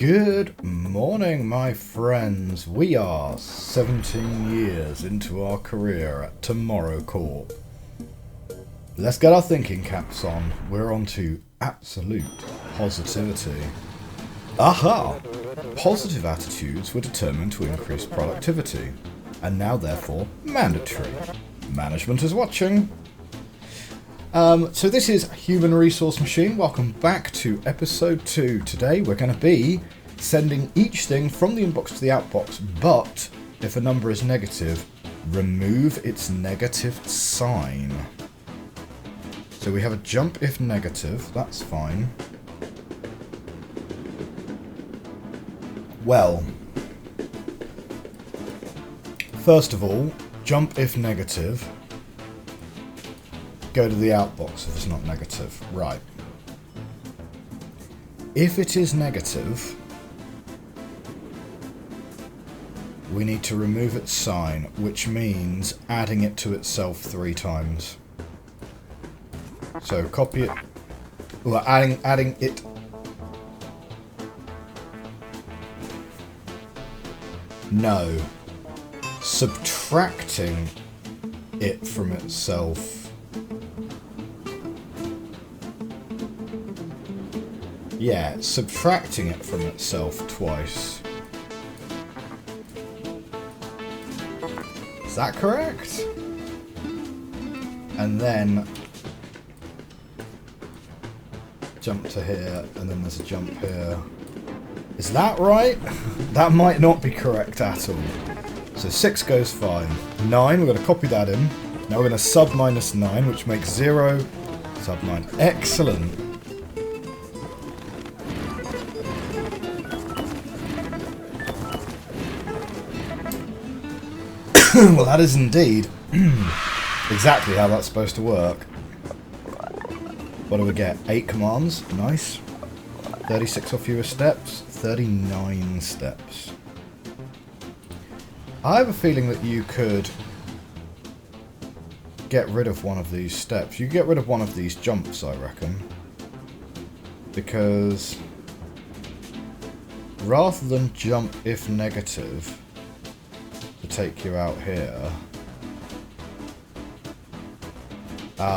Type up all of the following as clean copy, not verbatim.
Good morning, my friends. We are 17 years into our career at Tomorrow Corp. Let's get our thinking caps on. We're on to absolute positivity. Aha! Positive attitudes were determined to increase productivity, and now therefore mandatory. Management is watching. So this is Human Resource Machine. Welcome back to episode 2. Today we're going to be sending each thing from the inbox to the outbox, but if a number is negative, remove its negative sign. So we have a jump if negative, that's fine. Well, first of all, jump if negative. Go to the outbox if it's not negative. Right. If it is negative, we need to remove its sign, which means adding it to itself 3 times. So copy it. Well, adding it. No. Subtracting it from itself. Yeah, subtracting it from itself twice. Is that correct? And then jump to here, and then there's a jump here. Is that right? That might not be correct at all. So 6 goes fine. 9, we're going to copy that in. Now we're going to sub minus 9, which makes 0. Sub 9. Excellent. Well, that is indeed exactly how that's supposed to work. What do we get? 8 commands. Nice. 36 or fewer steps. 39 steps. I have a feeling that you could get rid of one of these steps. You get rid of one of these jumps, I reckon. Because rather than jump if negative to take you out here.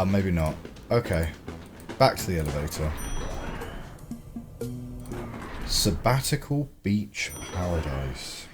Maybe not. Okay. Back to the elevator. Sabbatical Beach Paradise.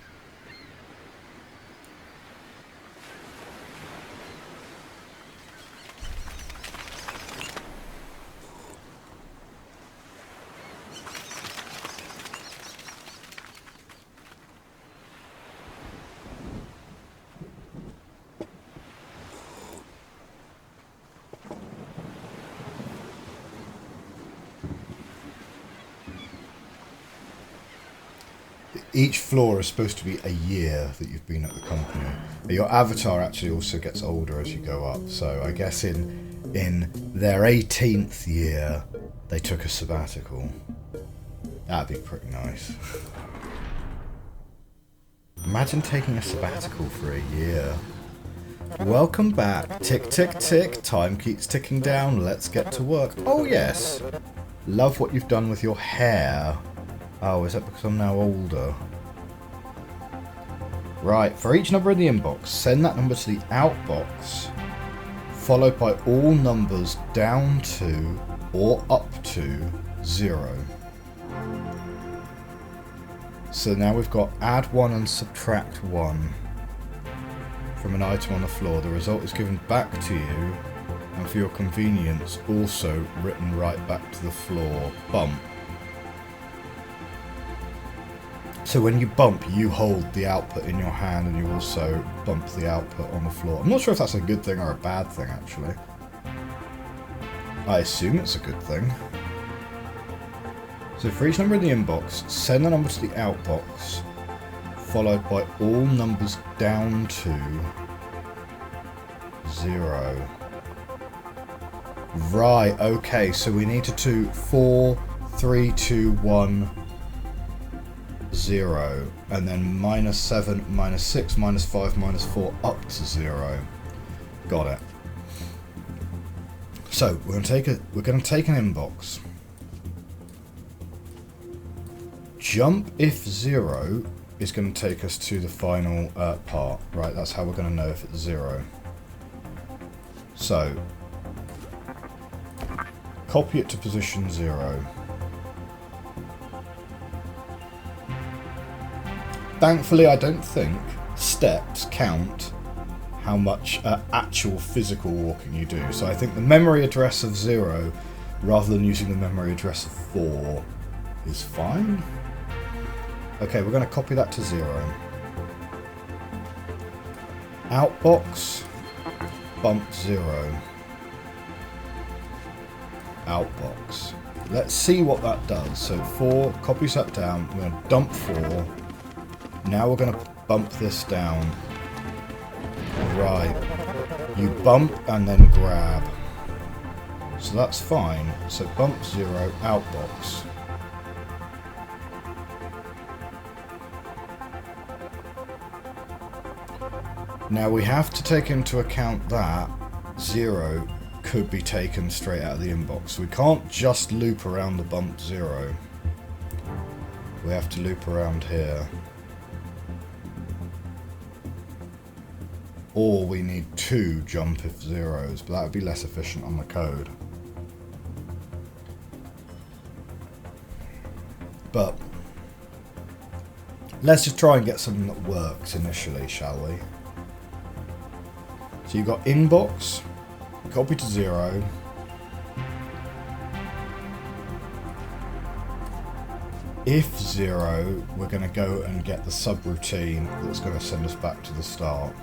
Each floor is supposed to be a year that you've been at the company. Your avatar actually also gets older as you go up. So I guess in their 18th year, they took a sabbatical. That'd be pretty nice. Imagine taking a sabbatical for a year. Welcome back. Tick, tick, tick. Time keeps ticking down. Let's get to work. Oh, yes. Love what you've done with your hair. Oh, is that because I'm now older? Right, for each number in the inbox, send that number to the outbox, followed by all numbers down to or up to 0. So now we've got add 1 and subtract 1 from an item on the floor. The result is given back to you, and for your convenience, also written right back to the floor. Bump. So when you bump, you hold the output in your hand and you also bump the output on the floor. I'm not sure if that's a good thing or a bad thing, actually. I assume it's a good thing. So for each number in the inbox, send the number to the outbox, followed by all numbers down to 0. Right, okay, so we need to do 4, 3, 2, 1... 0, and then -7, -6, -5, -4, up to 0. Got it. So we're going to take an inbox, jump if 0 is going to take us to the final part, right? That's how we're going to know if it's 0. So, copy it to position 0. Thankfully, I don't think steps count how much actual physical walking you do. So I think the memory address of 0, rather than using the memory address of 4, is fine. Okay, we're going to copy that to 0. Outbox, bump 0. Outbox. Let's see what that does. So 4 copies that down. We're going to dump 4. Now we're going to bump this down. Right. You bump and then grab. So that's fine. So bump 0, outbox. Now we have to take into account that 0 could be taken straight out of the inbox. We can't just loop around the bump 0. We have to loop around here. Or we need 2 jump if 0s, but that would be less efficient on the code. But let's just try and get something that works initially, shall we? So you've got inbox, copy to 0. If 0, we're going to go and get the subroutine that's going to send us back to the start.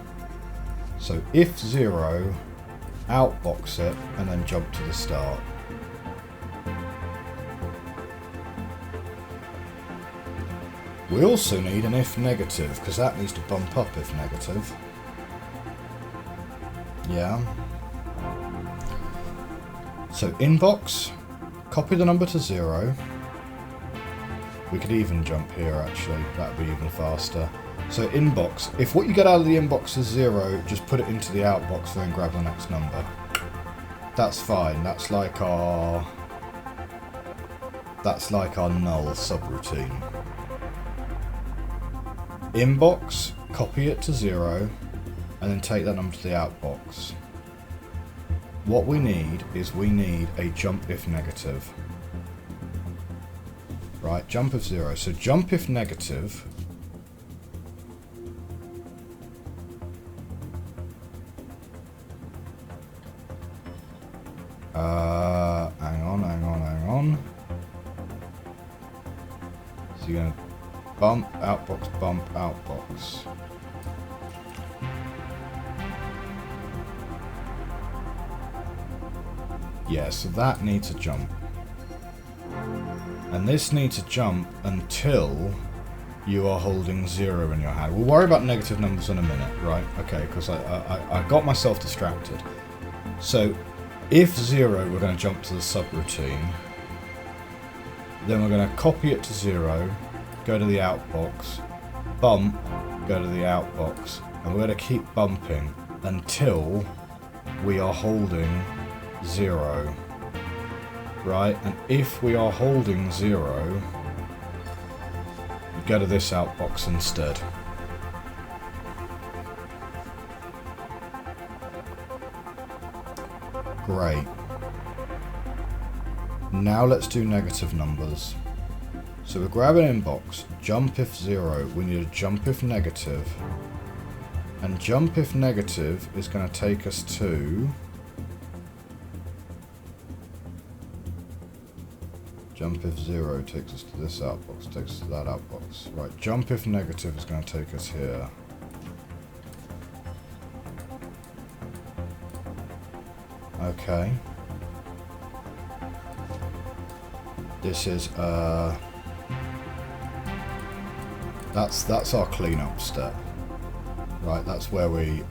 So if 0, outbox it, and then jump to the start. We also need an if negative, because that needs to bump up if negative. Yeah. So inbox, copy the number to 0. We could even jump here actually, that would be even faster. So inbox, if what you get out of the inbox is 0, just put it into the outbox and then grab the next number. That's fine, that's like our null subroutine. Inbox, copy it to 0, and then take that number to the outbox. What we need is a jump if negative. Right, jump if 0. So jump if negative. Hang on. So you're going to bump, outbox. Yeah, so that needs a jump. And this needs a jump until you are holding 0 in your hand. We'll worry about negative numbers in a minute, right? Okay, because I got myself distracted. So, if 0, we're going to jump to the subroutine. Then we're going to copy it to 0, go to the outbox, bump, go to the outbox, and we're going to keep bumping until we are holding 0. Right, and if we are holding 0, go to this outbox instead. Great. Now let's do negative numbers. So we grab an inbox, jump if 0, we need a jump if negative. And jump if negative is going to take us to... Jump if 0 takes us to this outbox, takes us to that outbox. Right, jump if negative is going to take us here. Okay. This is that's our cleanup step. Right, that's where we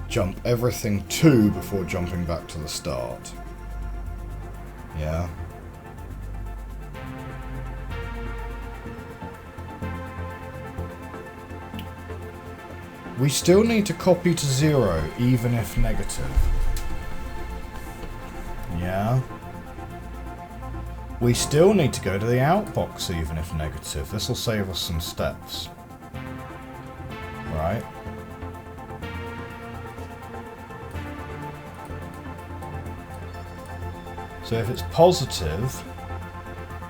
jump everything to before jumping back to the start. Yeah. We still need to copy to 0, even if negative. Yeah. We still need to go to the outbox even if negative. This will save us some steps. Right. So if it's positive,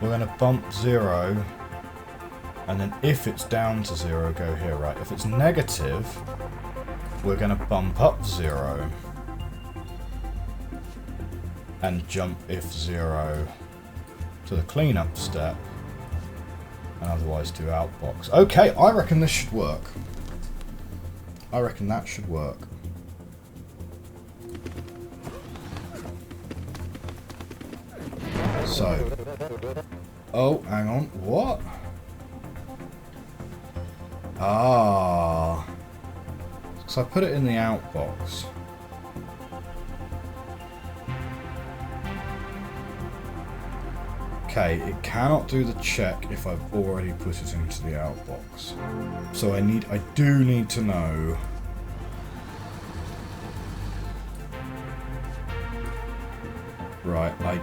we're going to bump 0, and then if it's down to 0, go here, right? If it's negative, we're going to bump up 0 and jump if 0 to the cleanup step, and otherwise do outbox. Okay, I reckon this should work. I reckon that should work. So, oh, hang on, what? Ah, so I put it in the outbox. Okay, it cannot do the check if I've already put it into the outbox. So I do need to know. Right, I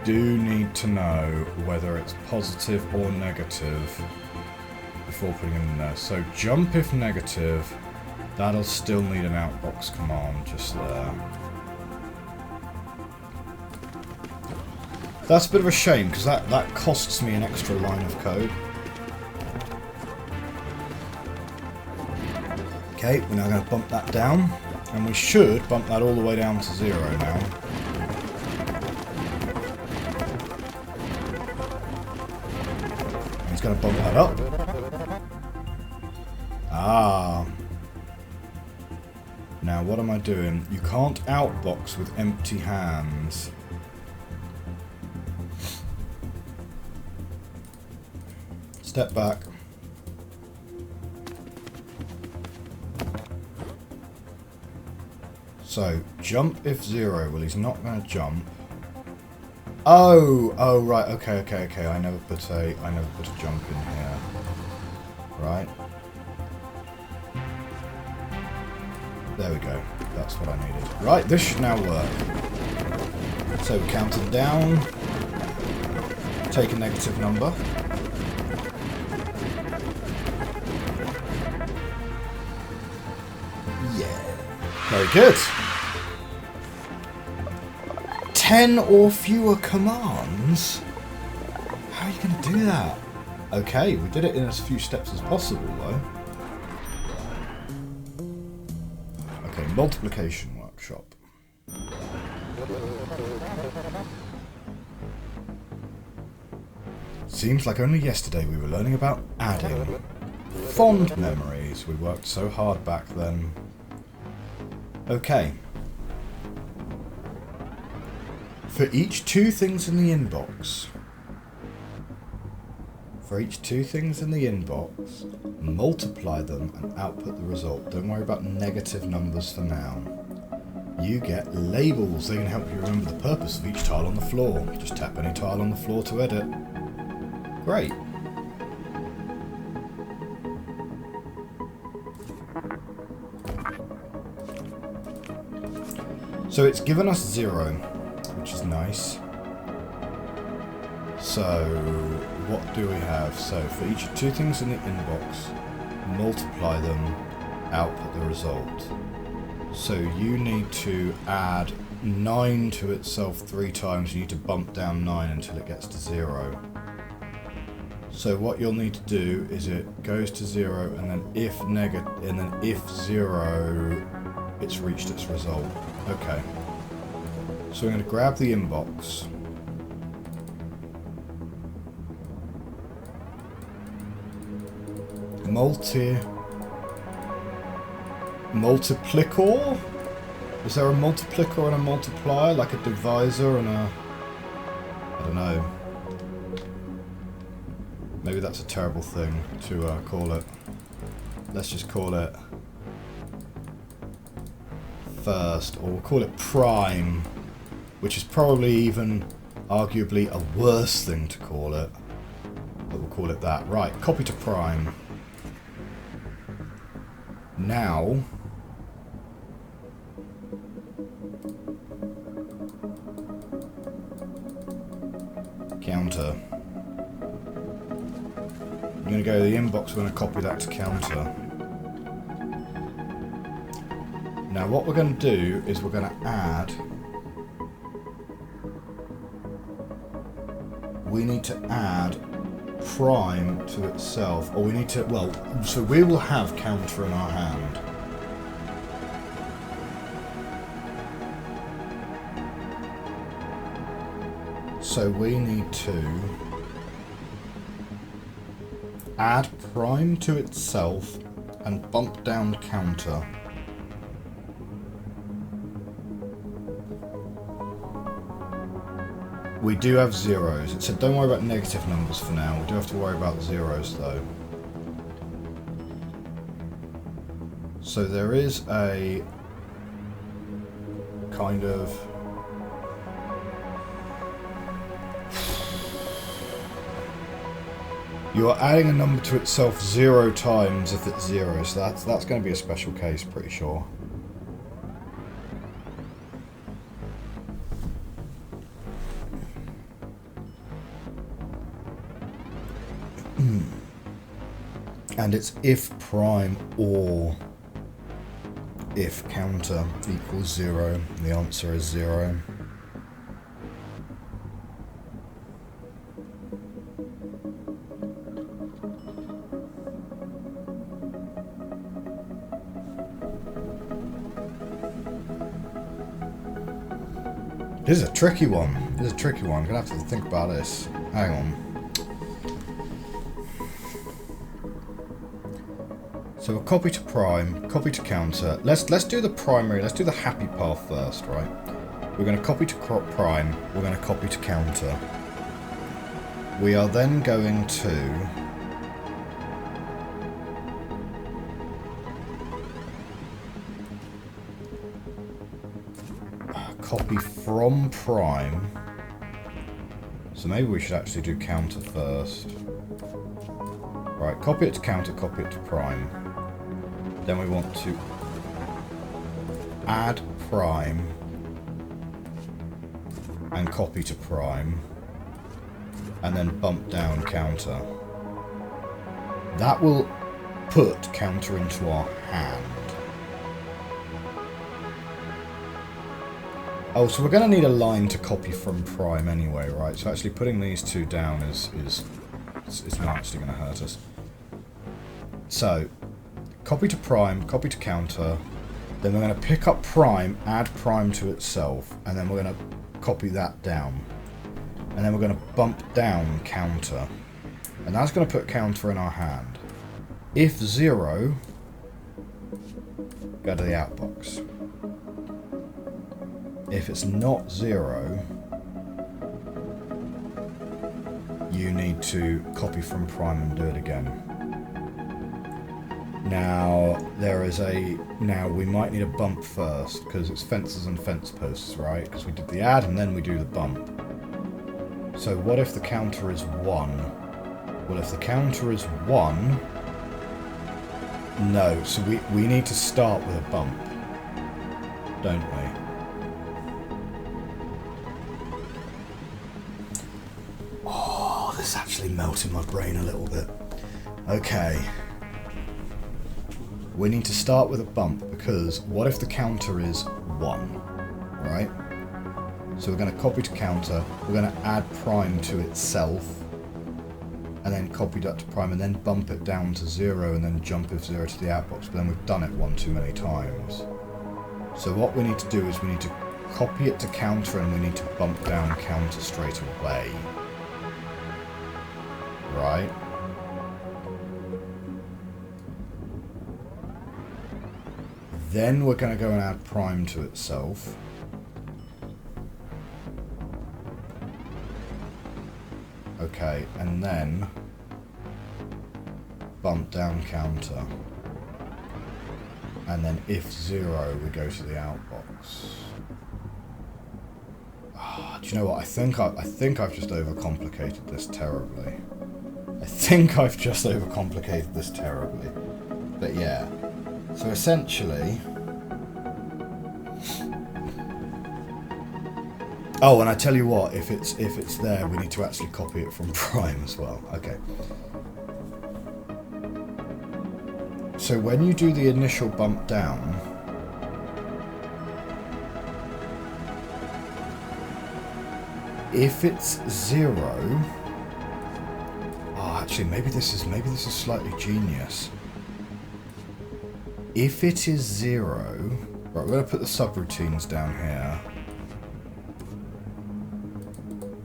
do need to know whether it's positive or negative before putting it in there. So jump if negative, that'll still need an outbox command just there. That's a bit of a shame, because that costs me an extra line of code. Okay, we're now going to bump that down, and we should bump that all the way down to 0 now. And he's going to bump that up. Ah. Now what am I doing? You can't outbox with empty hands. Step back. So, jump if 0. Well, he's not going to jump. Oh, right. Okay. I never put a jump in here. Right. There we go. That's what I needed. Right, this should now work. So we count it down. Take a negative number. Very good. 10 or fewer commands? How are you going to do that? Okay, we did it in as few steps as possible, though. Okay, multiplication workshop. Seems like only yesterday we were learning about adding. Fond memories. We worked so hard back then. Okay. For each 2 things in the inbox, multiply them and output the result. Don't worry about negative numbers for now. You get labels. They can help you remember the purpose of each tile on the floor. Just tap any tile on the floor to edit. Great. So it's given us 0, which is nice. So what do we have? So for each 2 things in the inbox, multiply them, output the result. So you need to add 9 to itself 3 times. You need to bump down 9 until it gets to 0. So what you'll need to do is it goes to 0, and then if 0, it's reached its result. Okay. So we're going to grab the inbox. Multiplicor? Is there a multiplier and a multiplier? Like a divisor and a... I don't know. Maybe that's a terrible thing to call it. Let's just call it first, or we'll call it prime, which is probably even arguably a worse thing to call it, but we'll call it that. Right, copy to prime. Now count go, the inbox, we're going to copy that to counter. Now what we're going to do is we're going to add... We need to add prime to itself, or we need to, well, so we will have counter in our hand. So we need to add prime to itself and bump down the counter. We do have zeros. It said don't worry about negative numbers for now. We do have to worry about zeros though. So there is a kind of... You are adding a number to itself 0 times if it's 0, so that's going to be a special case, pretty sure. And it's if prime or if counter equals 0. The answer is 0. This is a tricky one. This is a tricky one. I'm going to have to think about this. Hang on. So a copy to prime, copy to counter. Let's do the primary. Let's do the happy path first, right? We're going to copy to prime. We're going to copy to counter. We are then going to copy from prime. So maybe we should actually do counter first. Right, copy it to counter, copy it to prime. Then we want to add prime and copy to prime and then bump down counter. That will put counter into our hand. Oh, so we're going to need a line to copy from prime anyway, right? So actually putting these two down is not actually going to hurt us. So, copy to prime, copy to counter, then we're going to pick up prime, add prime to itself, and then we're going to copy that down. And then we're going to bump down counter. And that's going to put counter in our hand. If 0, go to the outbox. If it's not 0, you need to copy from prime and do it again. Now, now we might need a bump first, because it's fences and fence posts, right? Because we did the add and then we do the bump. So what if the counter is 1? Well, if the counter is 1, no, so we need to start with a bump, don't we? Oh, this actually melted my brain a little bit. Okay. We need to start with a bump, because what if the counter is 1, right? So we're going to copy to counter, we're going to add prime to itself, and then copy that to prime, and then bump it down to 0, and then jump if 0 to the outbox, but then we've done it one too many times. So what we need to do is we need to copy it to counter, and we need to bump down counter straight away. Right? Then we're going to go and add prime to itself. Okay, and then bump down counter. And then if 0, we go to the outbox. Oh, do you know what? I think I've just overcomplicated this terribly. But yeah. So essentially... Oh, and I tell you what, if it's there, we need to actually copy it from prime as well. Okay. So when you do the initial bump down, if it's 0, oh, actually, maybe this is slightly genius. If it is 0, right, we're going to put the subroutines down here.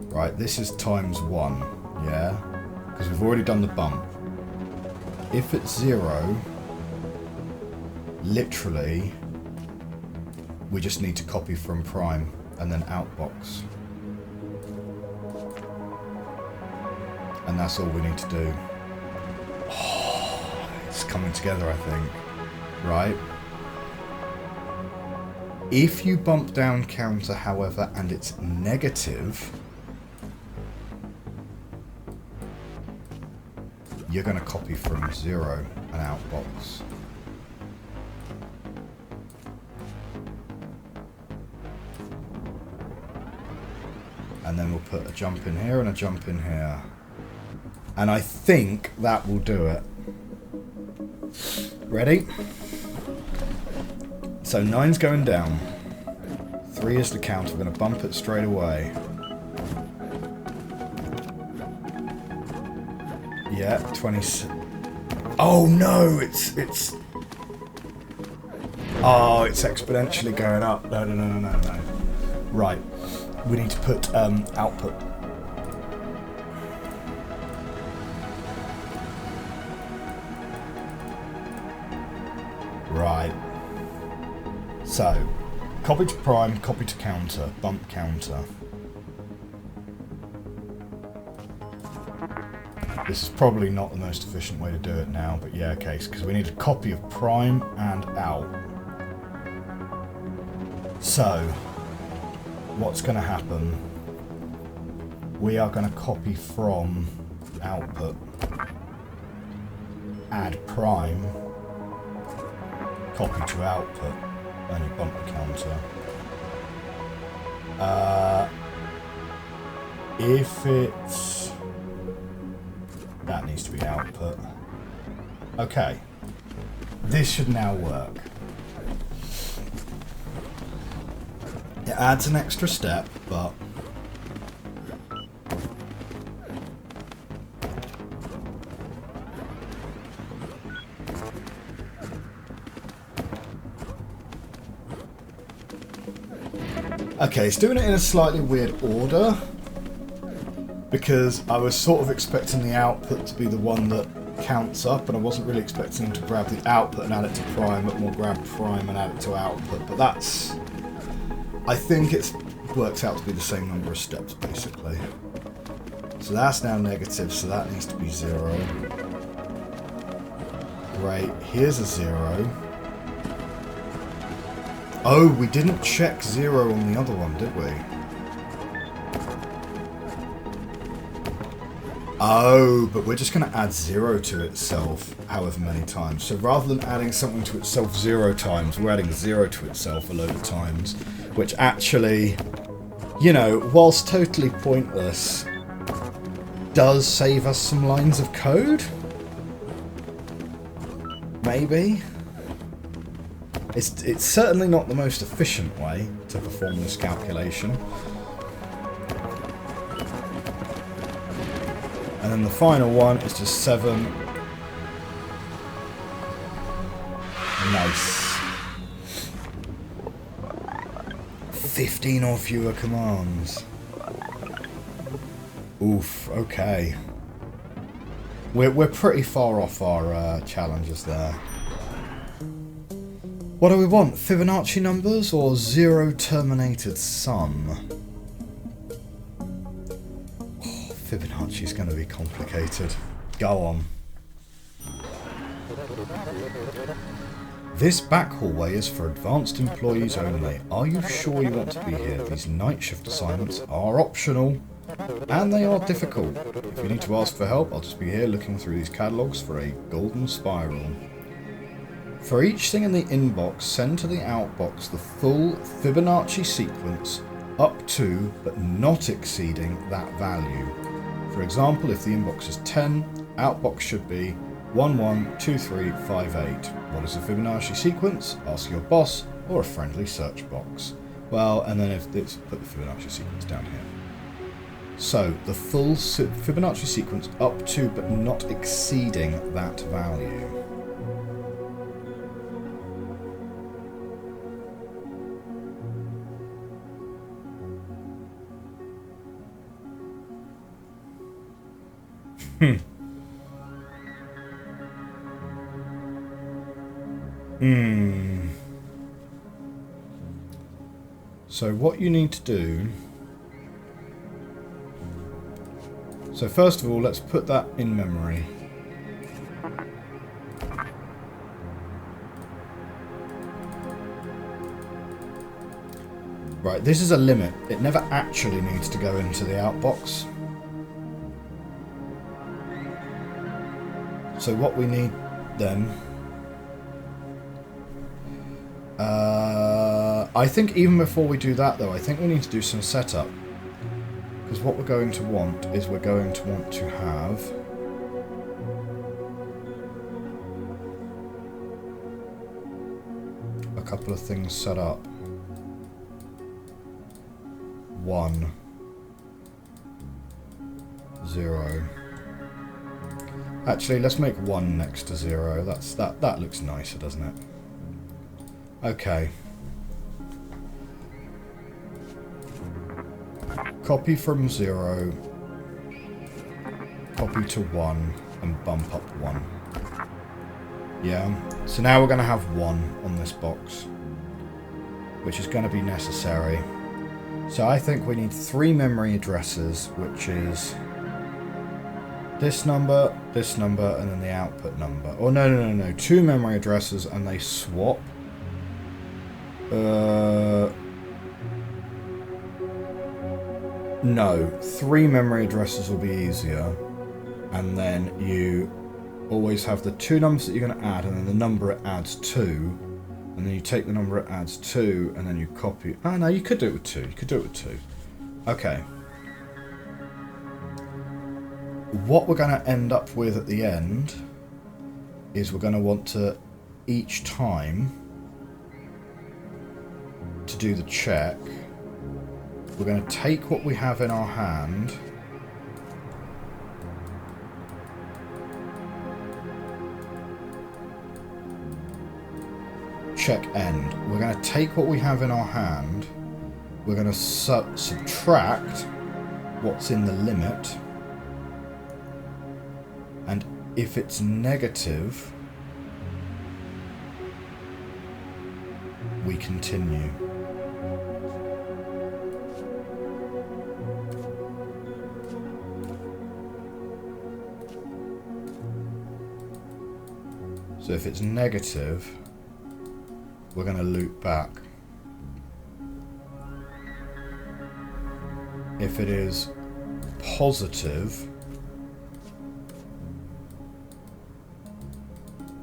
Right, this is times 1, yeah? Because we've already done the bump. If it's 0, literally, we just need to copy from prime and then outbox. And that's all we need to do. Oh, it's coming together, I think. Right? If you bump down counter, however, and it's negative, you're going to copy from 0 and outbox. And then we'll put a jump in here and a jump in here. And I think that will do it. Ready? So 9's going down. 3 is the counter. We're going to bump it straight away. Yeah, 20. Oh no, it's. Oh, it's exponentially going up. No. Right, we need to put output. Right. So, copy to prime, copy to counter, bump counter. This is probably not the most efficient way to do it now, but yeah, okay, because we need a copy of prime and out. So, what's going to happen? We are going to copy from output, add prime, copy to output, and you bump the counter. If it's... that needs to be output. Okay. This should now work. It adds an extra step, but... okay, it's doing it in a slightly weird order, because I was sort of expecting the output to be the one that counts up, and I wasn't really expecting him to grab the output and add it to prime, but more grab prime and add it to output. But that's... I think it works out to be the same number of steps, basically. So that's now negative, so that needs to be 0. Great, here's a 0. Oh, we didn't check 0 on the other one, did we? Oh, but we're just going to add 0 to itself however many times. So rather than adding something to itself 0 times, we're adding 0 to itself a load of times. Which actually, you know, whilst totally pointless, does save us some lines of code? Maybe? It's certainly not the most efficient way to perform this calculation. And then the final one is just 7. Nice. 15 or fewer commands. Oof, okay. We're pretty far off our challenges there. What do we want? Fibonacci numbers or 0 terminated sum? Oh, Fibonacci's going to be complicated. Go on. This back hallway is for advanced employees only. Are you sure you want to be here? These night shift assignments are optional. And they are difficult. If you need to ask for help, I'll just be here looking through these catalogues for a golden spiral. For each thing in the inbox, send to the outbox the full Fibonacci sequence up to, but not exceeding, that value. For example, if the inbox is 10, outbox should be 112358. What is the Fibonacci sequence? Ask your boss or a friendly search box. Well, and then if it's put the Fibonacci sequence down here. So the full Fibonacci sequence up to but not exceeding that value. So what you need to do... So first of all, let's put that in memory. Right, this is a limit. It never actually needs to go into the outbox. So what we need then... I think even before we do that though, I think we need to do some setup. Because what we're going to want is we're going to want to have a couple of things set up. 1, 0. Actually, let's make 1 next to 0. That looks nicer, doesn't it? Okay. Copy from 0, copy to 1, and bump up 1. Yeah, so now we're going to have 1 on this box, which is going to be necessary. So I think we need 3 memory addresses, which is this number, and then the output number. Oh, no. 2 memory addresses, and they swap. No, 3 memory addresses will be easier, and then you always have the 2 numbers that you're going to add, and then the number it adds to, and then you take the number it adds to, and then you copy. Oh no, you could do it with 2. You could do it with 2. Okay. What we're going to end up with at the end is we're going to want to, each time, to do the check, we're going to take what we have in our hand, check end. We're going to take what we have in our hand, we're going to subtract what's in the limit, and if it's negative, we continue. So if it's negative, we're going to loop back. If it is positive,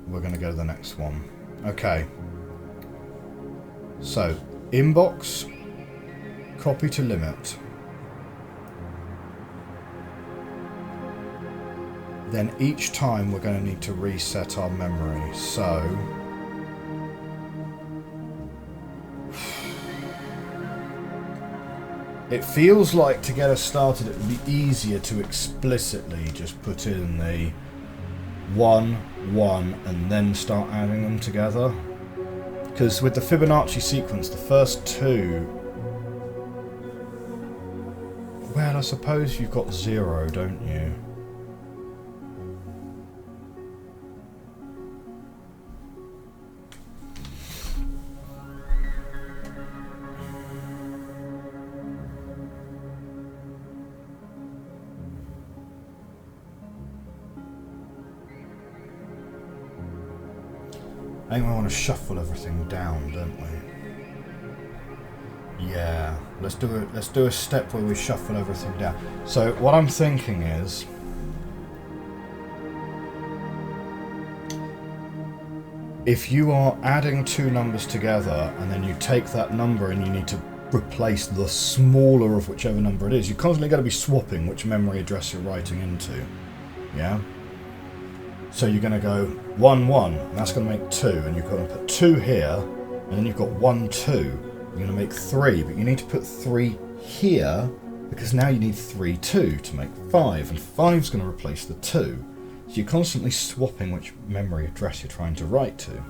we're going to go to the next one. Okay. So, inbox, copy to limit. Then each time we're going to need to reset our memory. So, it feels like to get us started it would be easier to explicitly just put in the 1, 1 and then start adding them together. Because with the Fibonacci sequence, the first 2... Well, I suppose you've got 0, don't you? I think we want to shuffle everything down, don't we? Yeah, let's do a step where we shuffle everything down. So what I'm thinking is, if you are adding 2 numbers together and then you take that number and you need to replace the smaller of whichever number it is, you're constantly going to be swapping which memory address you're writing into. Yeah? So you're going to go 1, 1, and that's going to make 2, and you're going to put 2 here, and then you've got 1, 2. You're going to make 3, but you need to put 3 here, because now you need 3, 2 to make 5, and 5 is going to replace the 2. So you're constantly swapping which memory address you're trying to write to.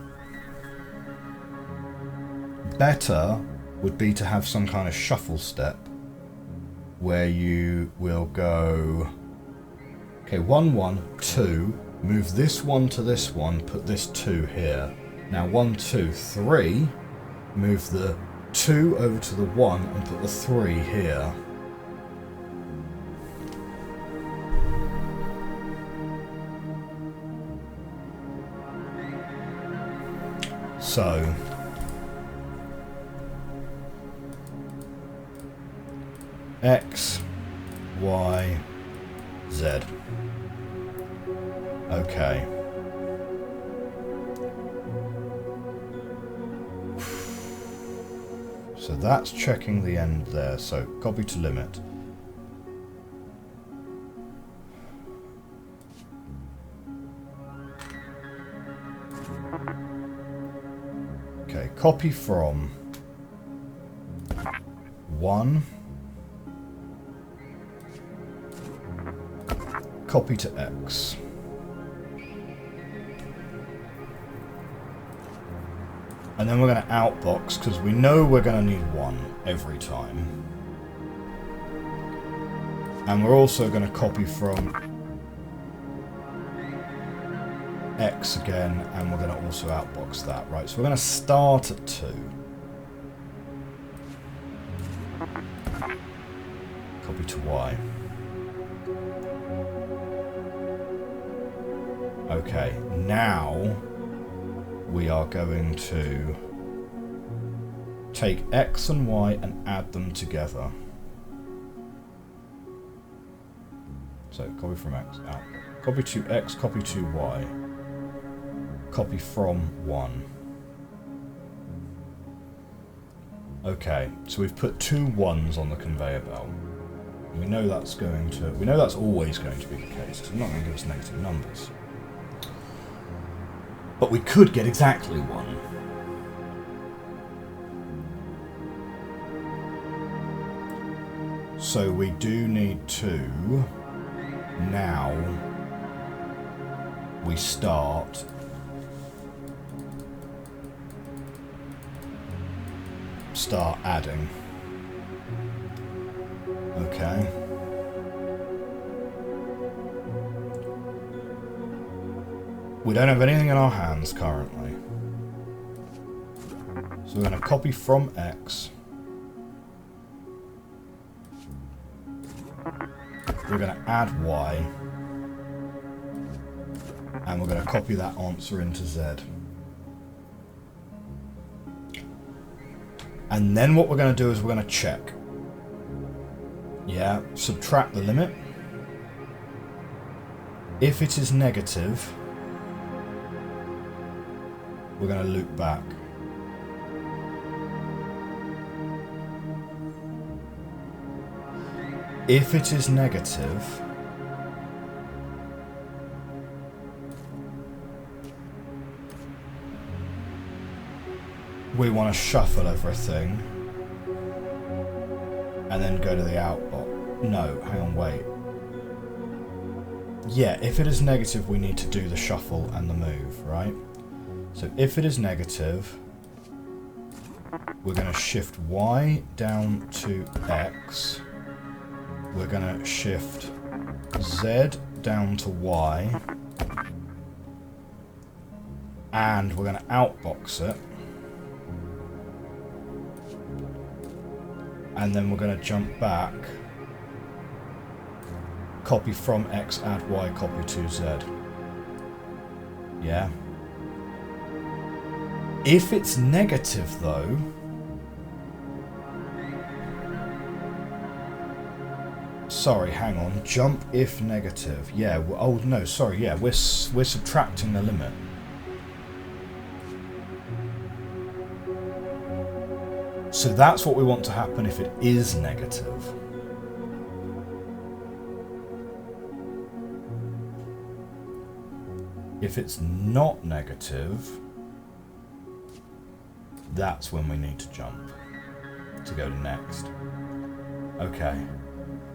Better would be to have some kind of shuffle step where you will go, okay, 1, 1, 2, move this 1 to this one, put this 2 here. Now 1, 2, 3, move the 2 over to the 1 and put the 3 here. So X, Y, Z. Okay. So that's checking the end there. So copy to limit. Okay, copy from 1. Copy to X. And then we're going to outbox, because we know we're going to need 1 every time. And we're also going to copy from X again, and we're going to also outbox that, right? So we're going to start at 2. Copy to Y. Okay, now we are going to take X and Y and add them together. So copy from X out. Copy to X, copy to Y. Copy from 1. Okay, so we've put 2 1s on the conveyor belt. We know that's always going to be the case. It's not going to give us negative numbers. But we could get exactly 1. So we do need to, now we start adding. Okay. We don't have anything in our hands currently. So we're going to copy from X. We're going to add Y. And we're going to copy that answer into Z. And then what we're going to do is we're going to check. Yeah, subtract the limit. If it is negative, we're going to loop back. If it is negative, we want to shuffle everything and then go to the outbox. No, hang on, wait. Yeah, if it is negative, we need to do the shuffle and the move, right? So if it is negative, we're going to shift Y down to X. We're going to shift Z down to Y. And we're going to outbox it. And then we're going to jump back. Copy from X, add Y, copy to Z. Yeah. If it's negative though, sorry, hang on, jump if negative. Yeah, oh no, sorry, yeah, we're subtracting the limit. So that's what we want to happen if it is negative. If it's not negative, that's when we need to jump to go to next. Okay,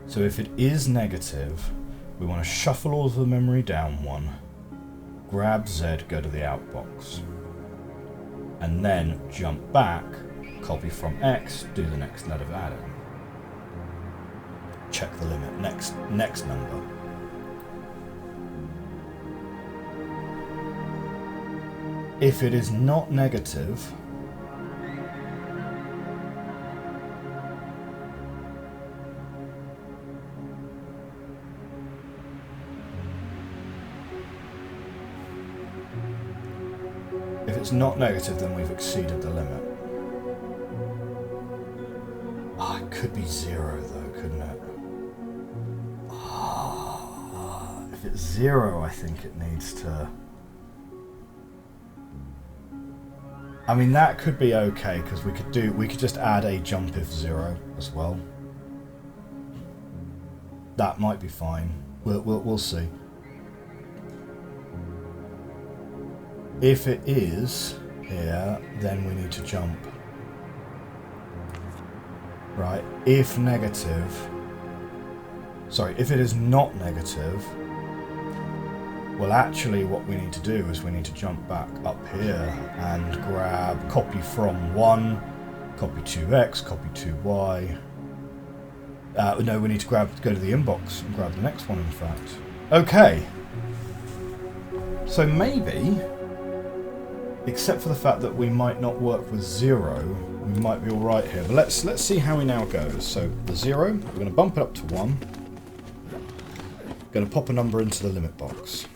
so if it is negative, we want to shuffle all of the memory down one, grab Z, go to the outbox, and then jump back, copy from X, do the next letter of adding. Check the limit, next number. If it is not negative, then we've exceeded the limit. Oh, it could be 0 though, couldn't it? Oh, if it's 0, I think it needs to... I mean, that could be okay, because we could just add a jump if 0 as well. That might be fine. We'll see. If it is here, then we need to jump. Right, if negative... Sorry, if it is not negative, well, actually what we need to do is we need to jump back up here and grab copy from 1, copy 2x, copy 2y. No, we need to go to the inbox and grab the next one, in fact. Okay. So maybe... Except for the fact that we might not work with 0, we might be alright here. But let's see how he now goes. So the 0, we're going to bump it up to 1. Going to pop a number into the limit box.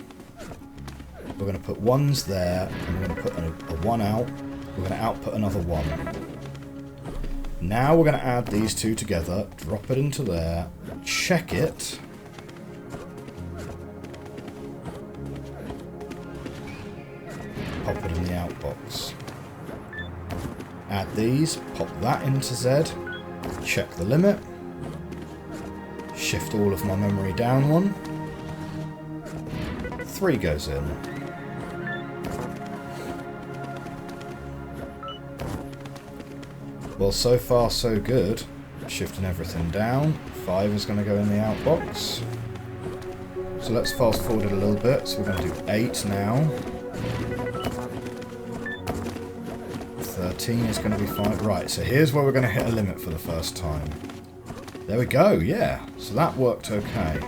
We're going to put 1s there, and we're going to put a 1 out. We're going to output another 1. Now we're going to add these two together, drop it into there, check it. Pop it in the outbox. Add these, pop that into Z, check the limit, shift all of my memory down one, 3 goes in. Well, so far so good. Shifting everything down, 5 is going to go in the outbox. So let's fast forward it a little bit, so we're going to do 8 now. 13 is going to be fine. Right, so here's where we're going to hit a limit for the first time. There we go, yeah. So that worked okay.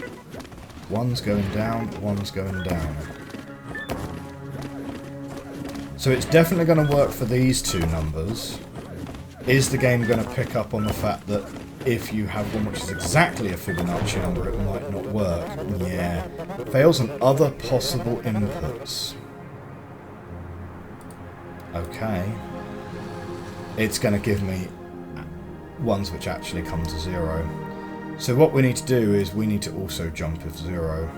1's going down, 1's going down. So it's definitely going to work for these two numbers. Is the game going to pick up on the fact that if you have one which is exactly a Fibonacci number, it might not work? Yeah. Fails on other possible inputs. Okay. It's going to give me ones which actually come to 0. So what we need to do is we need to also jump if 0.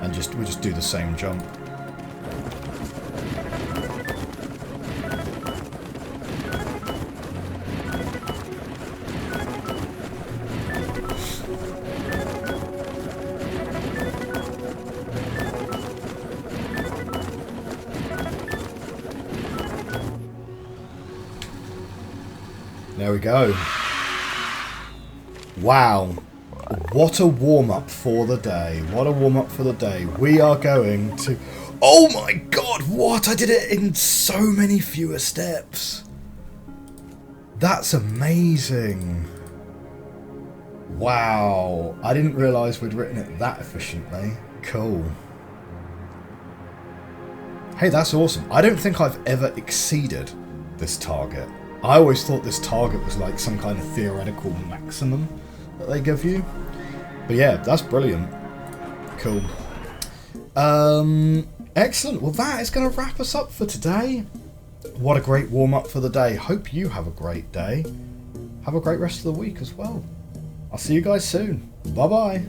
And we just do the same jump. There we go. Wow. What a warm-up for the day. What a warm-up for the day. We are going to... Oh my god, what? I did it in so many fewer steps. That's amazing. Wow. I didn't realise we'd written it that efficiently. Cool. Hey, that's awesome. I don't think I've ever exceeded this target. I always thought this target was like some kind of theoretical maximum that they give you. But yeah, that's brilliant. Cool. Excellent. Well, that is going to wrap us up for today. What a great warm-up for the day. Hope you have a great day. Have a great rest of the week as well. I'll see you guys soon. Bye-bye.